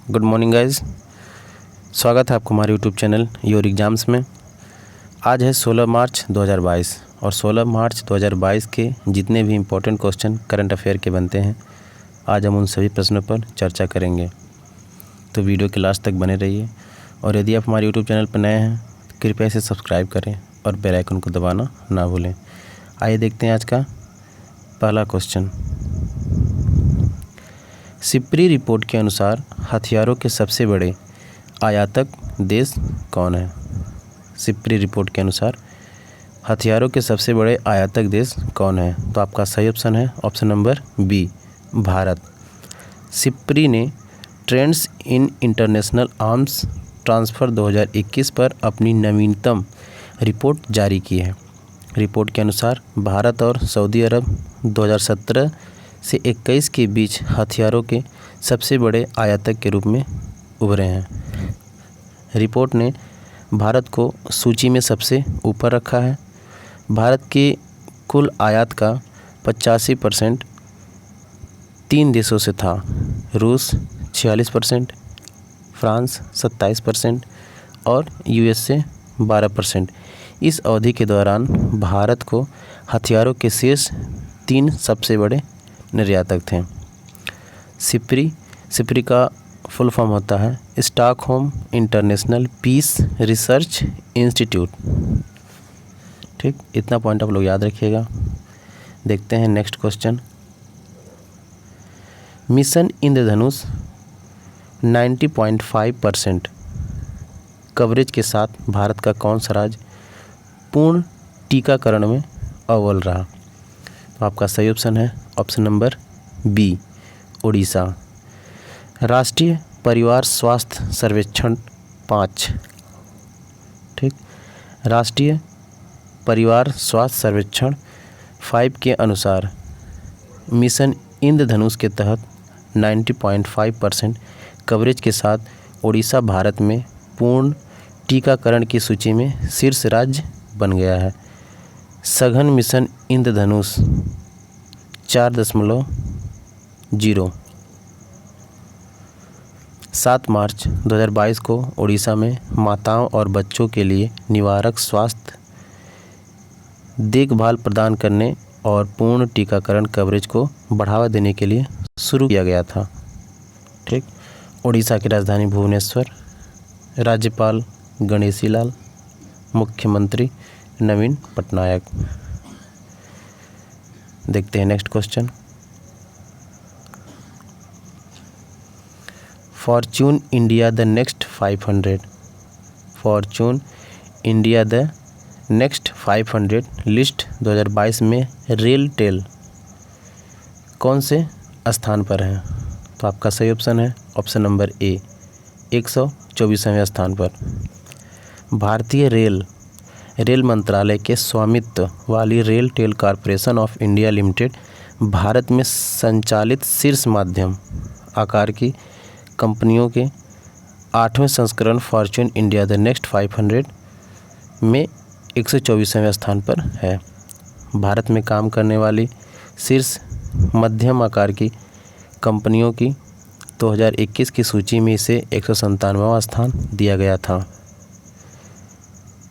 Good morning guys. स्वागत है आपको हमारे यूट्यूब चैनल योर एग्ज़ाम्स में। आज है 16 मार्च 2022 और 16 मार्च 2022 के जितने भी इम्पोर्टेंट क्वेश्चन करंट अफेयर के बनते हैं आज हम उन सभी प्रश्नों पर चर्चा करेंगे। तो वीडियो के लास्ट तक बने रहिए और यदि आप हमारे यूट्यूब चैनल पर नए हैं तो कृपया इसे सब्सक्राइब करें और बेल आइकन को दबाना ना भूलें। आइए देखते हैं आज का पहला क्वेश्चन। सिप्री रिपोर्ट के अनुसार हथियारों के सबसे बड़े आयातक देश कौन है? सिप्री रिपोर्ट के अनुसार हथियारों के सबसे बड़े आयातक देश कौन है? तो आपका सही ऑप्शन है option number B, Bharat. SIPRI ने trends in international arms transfer 2021 पर अपनी नवीनतम रिपोर्ट जारी की है। रिपोर्ट के अनुसार भारत और सऊदी अरब 2017 से 21 के बीच हथियारों के सबसे बड़े आयातक के रूप में उभरे हैं। रिपोर्ट ने भारत को सूची में सबसे ऊपर रखा है। भारत के कुल आयात का 85% 3 देशों से था, रूस 46%, फ्रांस 27% और यूएसए 12%। इस अवधि के दौरान भारत को हथियारों के शीर्ष 3 सबसे बड़े निर्यातक थे। सिप्री का फुल फॉर्म होता है Stockholm International Peace Research Institute. ठीक, इतना पॉइंट आप लोग याद रखिएगा। देखते हैं next question. Mission Indradhanush 90.5% coverage के साथ भारत का कौन सा राज्य पूर्ण टीकाकरण में अव्वल रहा? तो आपका सही ऑप्शन है ऑप्शन नंबर बी, उड़ीसा। राष्ट्रीय परिवार स्वास्थ्य सर्वेक्षण 5। ठीक, राष्ट्रीय परिवार स्वास्थ्य सर्वेक्षण 5 के अनुसार मिशन इंद्रधनुष के तहत 90.5% कवरेज के साथ उड़ीसा भारत में पूर्ण टीकाकरण की सूची में शीर्ष राज्य बन गया है। सघन मिशन इंद्रधनुष 4.0 7 मार्च 2022 को उड़ीसा में माताओं और बच्चों के लिए निवारक स्वास्थ्य देखभाल प्रदान करने और पूर्ण टीकाकरण कवरेज को बढ़ावा देने के लिए शुरू किया गया था। ठीक, उड़ीसा की राजधानी भुवनेश्वर, राज्यपाल गणेशी लाल, मुख्यमंत्री नवीन पटनायक। देखते हैं next question. Fortune India the next 500 Fortune India the next 500 list 2022 में रेल टेल कौन से स्थान पर है? तो आपका सही ऑप्शन है ऑप्शन नंबर ए, 124वें स्थान पर। भारतीय रेल मंत्रालय के स्वामित्व वाली RailTel Corporation of India Limited Bharat में संचालित शीर्ष मध्यम आकार की कंपनियों के 8वें संस्करण फॉर्च्यून इंडिया द नेक्स्ट 500 में 124वें स्थान पर है। भारत में काम करने वाली शीर्ष मध्यम आकार की कंपनियों की 2021 की सूची में इसे 197वां स्थान दिया गया था।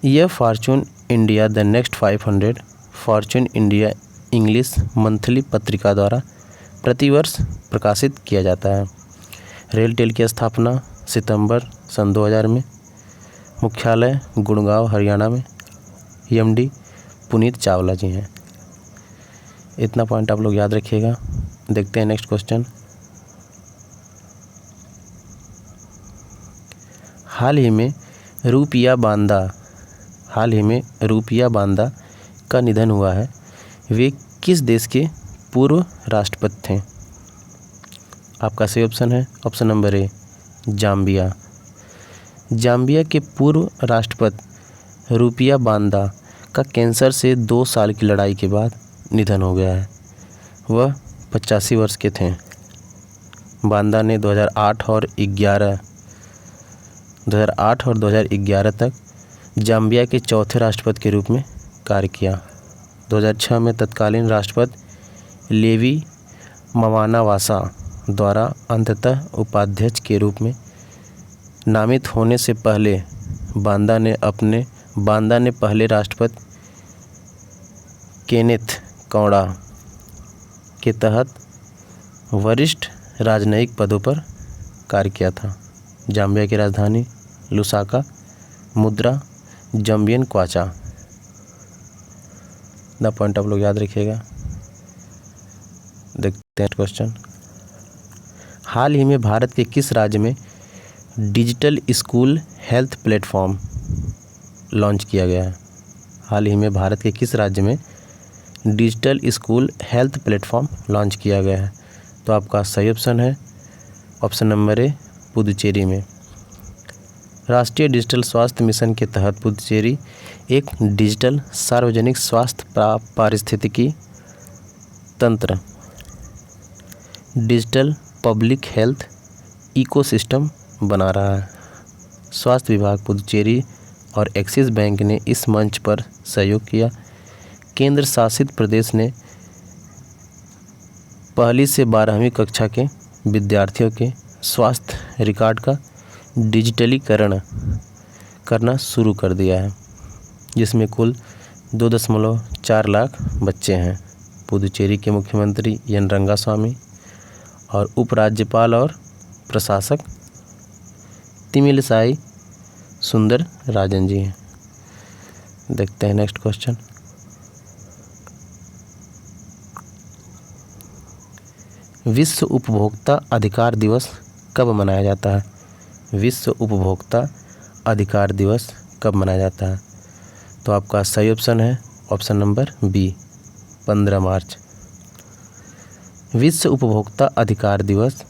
यह Fortune India the next 500 Fortune India English monthly पत्रिका द्वारा प्रतिवर्ष प्रकाशित किया जाता है। रेल टेल की स्थापना सितंबर सन 2000 में, मुख्यालय गुड़गांव हरियाणा में, एमडी पुनीत चावला जी हैं। इतना पॉइंट आप लोग याद रखिएगा। देखते हैं नेक्स्ट क्वेश्चन। हाल ही में रूपिया बांदा का निधन हुआ है। वे किस देश के पूर्व राष्ट्रपति थे? आपका सही ऑप्शन है option number A, Zambia. Zambia के पूर्व राष्ट्रपति रूपिया बांदा का कैंसर से 2 साल की लड़ाई के बाद निधन हो गया है। वह 85 वर्ष के थे। बांदा ने 2008 और 2011 तक जाम्बिया के चौथे राष्ट्रपति के रूप में कार्य किया। 2006 में तत्कालीन राष्ट्रपति लेवी मवानावासा द्वारा अंततः उपाध्यक्ष के रूप में नामित होने से पहले बांदा ने पहले राष्ट्रपति केनेथ कौड़ा के तहत वरिष्ठ राजनयिक पदों पर कार्य किया था। जाम्बिया की राजधानी लुसाका, मुद्रा जम्बियन क्वाचा। द पॉइंट आप लोग याद रखिएगा। देखते हैं क्वेश्चन। हाल ही में भारत के किस राज्य में digital school health platform launch किया गया है? हाल ही में भारत के किस राज्य में digital school health platform launch किया गया है? तो आपका सही ऑप्शन है ऑप्शन नंबर ए, पुदुचेरी में। राष्ट्रीय डिजिटल स्वास्थ्य मिशन के तहत पुदुचेरी एक डिजिटल सार्वजनिक स्वास्थ्य पारिस्थितिकी तंत्र डिजिटल पब्लिक हेल्थ इकोसिस्टम बना रहा है। स्वास्थ्य विभाग पुदुचेरी और एक्सिस बैंक ने इस मंच पर सहयोग किया। केंद्र शासित प्रदेश ने पहली से 12वीं कक्षा के विद्यार्थियों के स्वास्थ्य रिकॉर्ड का डिजिटलीकरण करना शुरू कर दिया है, जिसमें कुल 2.4 लाख बच्चे हैं। पुदुचेरी के मुख्यमंत्री एन रंगास्वामी और उपराज्यपाल और प्रशासक तिमिलसाई सुंदर राजन जी हैं। देखते हैं नेक्स्ट क्वेश्चन। विश्व उपभोक्ता अधिकार दिवस कब मनाया जाता है? विश्व उपभोक्ता अधिकार दिवस कब मनाया जाता है? तो आपका सही ऑप्शन है ऑप्शन नंबर बी, 15 मार्च। विश्व उपभोक्ता अधिकार दिवस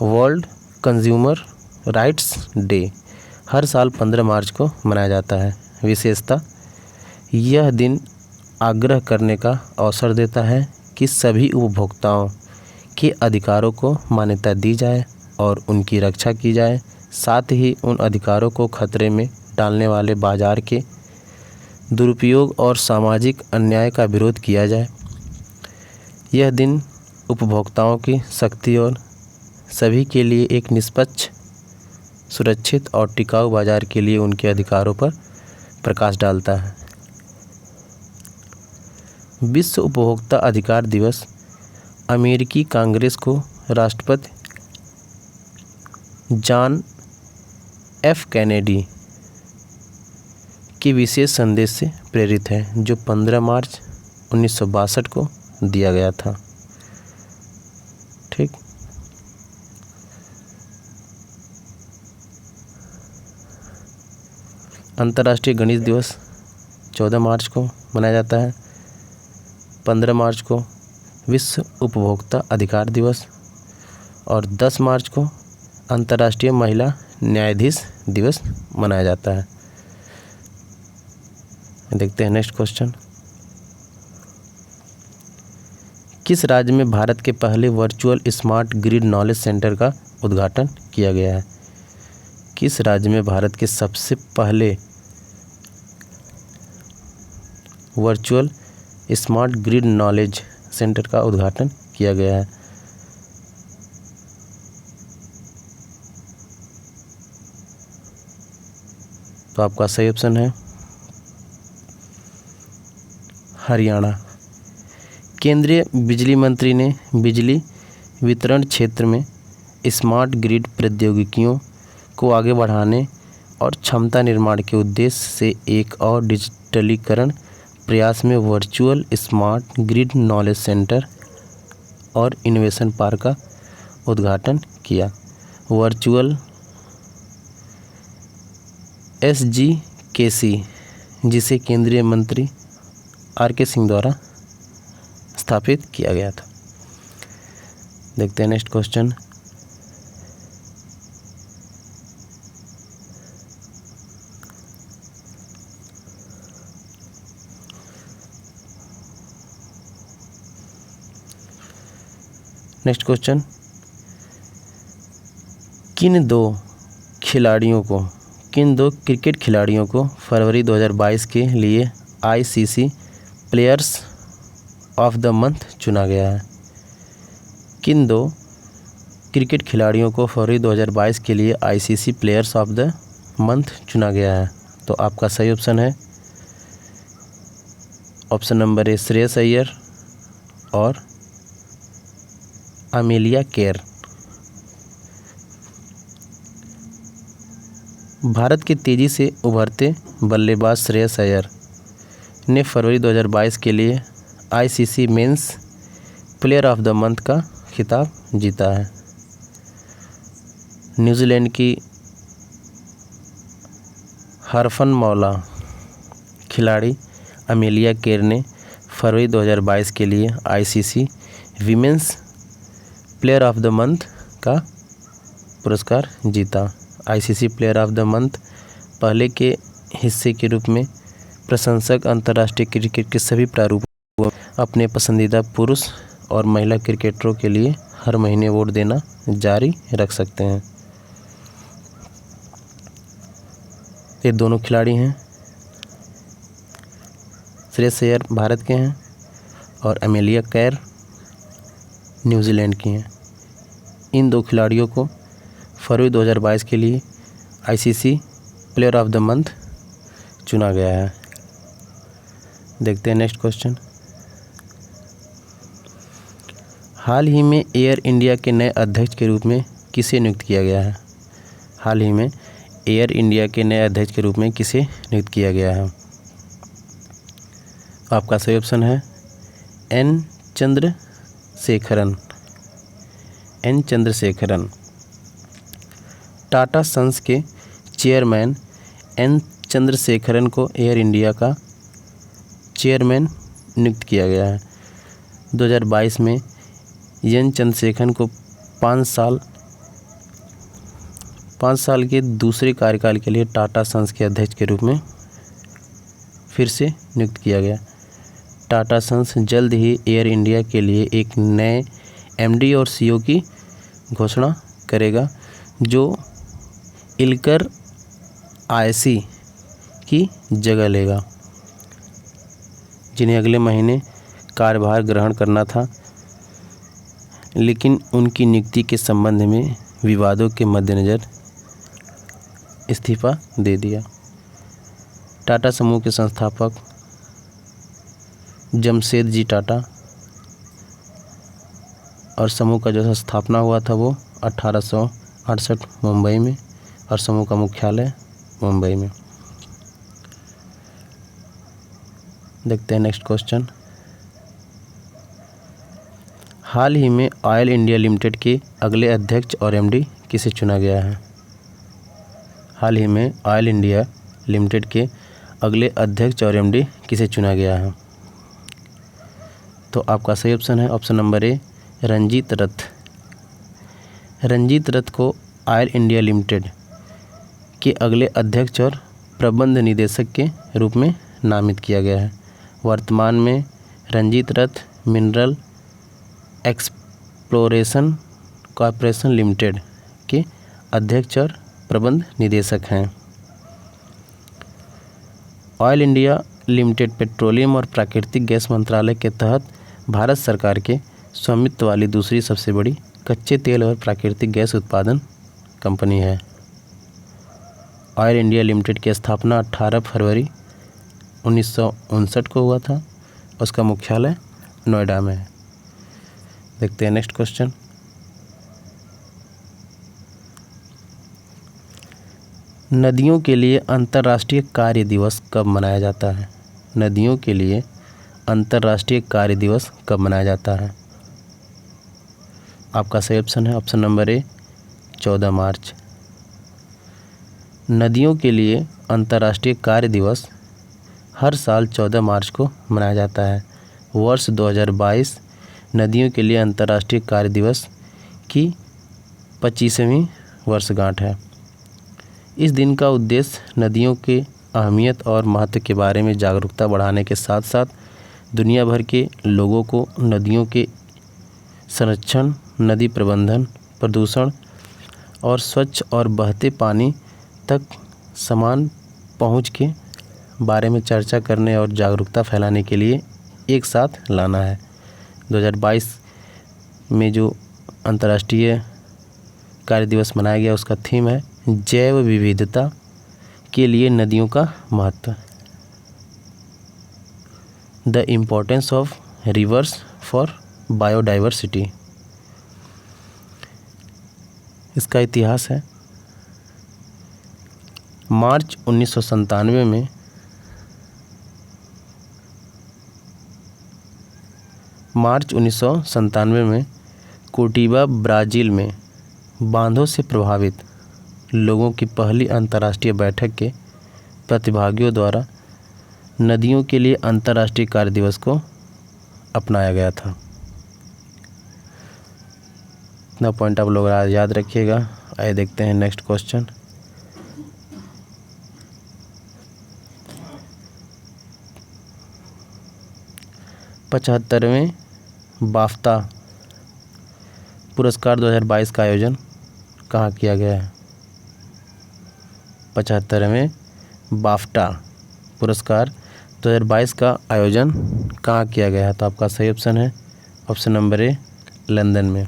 वर्ल्ड कंज्यूमर राइट्स डे हर साल 15 मार्च को मनाया जाता है। विशेषतः यह दिन आग्रह करने का अवसर देता है कि सभी उपभोक्ताओं के अधिकारों को मान्यता दी जाए और उनकी रक्षा की जाए। साथ ही उन अधिकारों को खतरे में डालने वाले बाजार के दुरुपयोग और सामाजिक अन्याय का विरोध किया जाए। यह दिन उपभोक्ताओं की शक्ति और सभी के लिए एक निष्पक्ष, सुरक्षित और टिकाऊ बाजार के लिए उनके अधिकारों पर प्रकाश डालता है। विश्व उपभोक्ता अधिकार दिवस अमेरिकी कांग्रेस को राष्ट्रपति जॉन एफ कैनेडी के विशेष संदेश से प्रेरित है, जो 15 मार्च 1962 को दिया गया था। ठीक। अंतर्राष्ट्रीय गणित दिवस 14 मार्च को मनाया जाता है। 15 मार्च को विश्व उपभोक्ता अधिकार दिवस और 10 मार्च को अंतर्राष्ट्रीय महिला न्यायाधीश दिवस मनाया जाता है। देखते हैं नेक्स्ट क्वेश्चन। किस राज्य में भारत के पहले virtual smart grid knowledge centre का उद्घाटन किया गया है? किस राज्य में भारत के सबसे पहले virtual smart grid knowledge centre का उद्घाटन किया गया है? तो आपका सही ऑप्शन है हरियाणा। केंद्रीय बिजली मंत्री ने बिजली वितरण क्षेत्र में स्मार्ट ग्रिड प्रौद्योगिकियों को आगे बढ़ाने और क्षमता निर्माण के उद्देश्य से एक और डिजिटलीकरण प्रयास में virtual smart grid knowledge centre और इनोवेशन पार्क का उद्घाटन किया। वर्चुअल SGKC, जिसे केंद्रीय मंत्री RK सिंह द्वारा स्थापित किया गया था। देखते हैं नेक्स्ट क्वेश्चन। नेक्स्ट क्वेश्चन, किन दो क्रिकेट खिलाड़ियों को फरवरी 2022 के लिए ICC players of the month चुना गया है? किन 2 क्रिकेट खिलाड़ियों को फरवरी 2022 के लिए ICC players of the month चुना गया है? तो आपका सही ऑप्शन है option number A Shreyas Iyer और अमेलिया केर। भारत के तेज़ी से उभरते बल्लेबाज श्रेयस अय्यर ने फरवरी 2022 के लिए ICC men's player of the month का खिताब जीता है। न्यूजीलैंड की हरफनमौला खिलाड़ी अमेलिया केर ने फरवरी 2022 के लिए ICC women's player of the month का पुरस्कार जीता। ICC player of the month पहले के हिस्से के रूप में प्रशंसक अंतर्राष्ट्रीय क्रिकेट के सभी प्रारूपों में अपने पसंदीदा पुरुष और महिला क्रिकेटरों के लिए हर महीने वोट देना जारी रख सकते हैं। ये दोनों खिलाड़ी हैं, श्रेयस अय्यर भारत के हैं और अमेलिया केर न्यूजीलैंड की हैं। इन 2 खिलाड़ियों को फरवरी 2022 के लिए ICC player of the month चुना गया है। देखते हैं नेक्स्ट क्वेश्चन। हाल ही में एयर इंडिया के नए अध्यक्ष के रूप में किसे नियुक्त किया गया है? हाल ही में एयर इंडिया के नए अध्यक्ष के रूप में किसे नियुक्त किया गया है? आपका सही ऑप्शन है एन चंद्रशेखरन। टाटा सन्स के चेयरमैन एन चंद्रशेखरन को एयर इंडिया का चेयरमैन नियुक्त किया गया है। 2022 में एन चंद्रशेखरन को 5 साल के दूसरे कार्यकाल के लिए टाटा सन्स के अध्यक्ष के रूप में फिर से नियुक्त किया गया। टाटा सन्स जल्द ही एयर इंडिया के लिए एक नए एमडी और सीईओ की घोषणा करेगा जो इल्कर आईसी की जगह लेगा, जिन्हें अगले महीने कार्यभार ग्रहण करना था, लेकिन उनकी नियुक्ति के संबंध में विवादों के मद्देनज़र इस्तीफा दे दिया। टाटा समूह के संस्थापक जमशेदजी टाटा और समूह का जो स्थापना हुआ था वो 1868 मुंबई में और समूह का मुख्यालय मुंबई में। देखते हैं नेक्स्ट क्वेश्चन। हाल ही में ऑयल इंडिया लिमिटेड के अगले अध्यक्ष और एमडी किसे चुना गया है? हाल ही में ऑयल इंडिया लिमिटेड के अगले अध्यक्ष और एमडी किसे चुना गया है? तो आपका सही ऑप्शन है ऑप्शन नंबर ए रंजीत रथ। रंजीत रथ को ऑयल इंडिया लिमिटेड के अगले अध्यक्ष और प्रबंध निदेशक के रूप में नामित किया गया है। वर्तमान में रंजीत रथ मिनरल एक्सप्लोरेशन कॉर्पोरेशन लिमिटेड के अध्यक्ष और प्रबंध निदेशक हैं। ऑयल इंडिया लिमिटेड पेट्रोलियम और प्राकृतिक गैस मंत्रालय के तहत भारत सरकार के स्वामित्व वाली दूसरी सबसे बड़ी कच्चे तेल और प्राकृतिक गैस उत्पादन कंपनी है। ऑयल इंडिया लिमिटेड की स्थापना 18 फरवरी 1959 को हुआ था। उसका मुख्यालय नोएडा में है। देखते हैं नेक्स्ट क्वेश्चन। नदियों के लिए अंतर्राष्ट्रीय कार्य दिवस कब मनाया जाता है? नदियों के लिए अंतर्राष्ट्रीय कार्य दिवस कब मनाया जाता है? आपका सही ऑप्शन है ऑप्शन नंबर ए 14 मार्च। नदियों के लिए अंतर्राष्ट्रीय कार्य दिवस हर साल 14 मार्च को मनाया जाता है। वर्ष 2022 नदियों के लिए अंतर्राष्ट्रीय कार्य दिवस की 25वीं वर्षगांठ है। इस दिन का उद्देश्य नदियों के अहमियत और महत्व के बारे में जागरूकता बढ़ाने के साथ साथ दुनिया भर के लोगों को नदियों के संरक्षण, नदी प्रबंधन, प्रदूषण और स्वच्छ और बहते पानी तक समान पहुंच के बारे में चर्चा करने और जागरूकता फैलाने के लिए एक साथ लाना है। 2022 में जो अंतर्राष्ट्रीय कार्य दिवस मनाया गया उसका थीम है जैव विविधता के लिए नदियों का महत्व, the importance of reverse for biodiversity. इसका इतिहास है मार्च 1997 में कोटिबा ब्राज़ील में बांधों से प्रभावित लोगों की पहली अंतर्राष्ट्रीय बैठक के प्रतिभागियों द्वारा नदियों के लिए अंतर्राष्ट्रीय कार्य दिवस को अपनाया गया था। इतना पॉइंट आप लोग याद रखिएगा। आइए देखते हैं नेक्स्ट क्वेश्चन। पचहत्तरवें बाफ्टा पुरस्कार 2022 का आयोजन कहाँ किया गया है? 75वें बाफ्टा पुरस्कार 2022 का आयोजन कहाँ किया गया है? तो आपका सही ऑप्शन है ऑप्शन नंबर ए, लंदन में।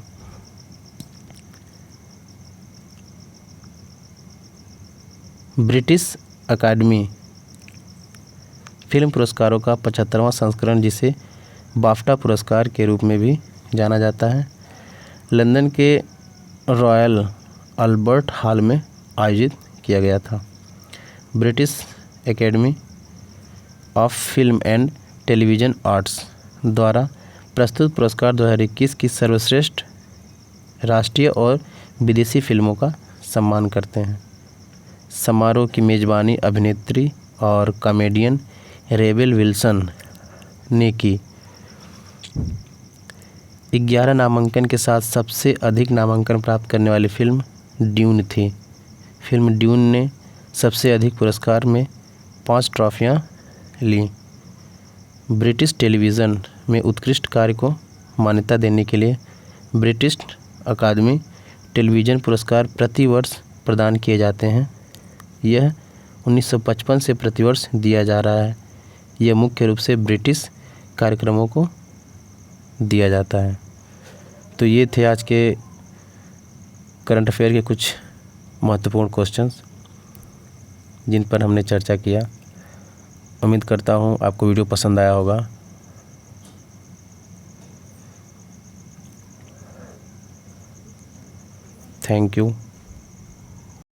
ब्रिटिश अकादमी फिल्म पुरस्कारों का 75वां संस्करण, जिसे बाफ्टा पुरस्कार के रूप में भी जाना जाता है, लंदन के रॉयल अल्बर्ट हॉल में आयोजित किया गया था। British academy of film and television arts द्वारा प्रस्तुत पुरस्कार 2021 की सर्वश्रेष्ठ राष्ट्रीय और विदेशी फिल्मों का सम्मान करते हैं। समारोह की मेज़बानी अभिनेत्री और कॉमेडियन रेबेल विल्सन ने की। 11 नामांकन के साथ सबसे अधिक नामांकन प्राप्त करने वाली फिल्म ड्यून थी। फिल्म ड्यून ने सबसे अधिक पुरस्कार में 5 ट्रॉफियां लीं। ब्रिटिश टेलीविज़न में उत्कृष्ट कार्य को मान्यता देने के लिए ब्रिटिश अकादमी टेलीविज़न पुरस्कार प्रतिवर्ष प्रदान किए जाते हैं। यह 1955 से प्रतिवर्ष दिया जा रहा है। यह मुख्य रूप से ब्रिटिश कार्यक्रमों को दिया जाता है। तो ये थे आज के करंट अफेयर के कुछ महत्वपूर्ण क्वेश्चंस जिन पर हमने चर्चा किया। उम्मीद करता हूँ आपको वीडियो पसंद आया होगा। Thank you.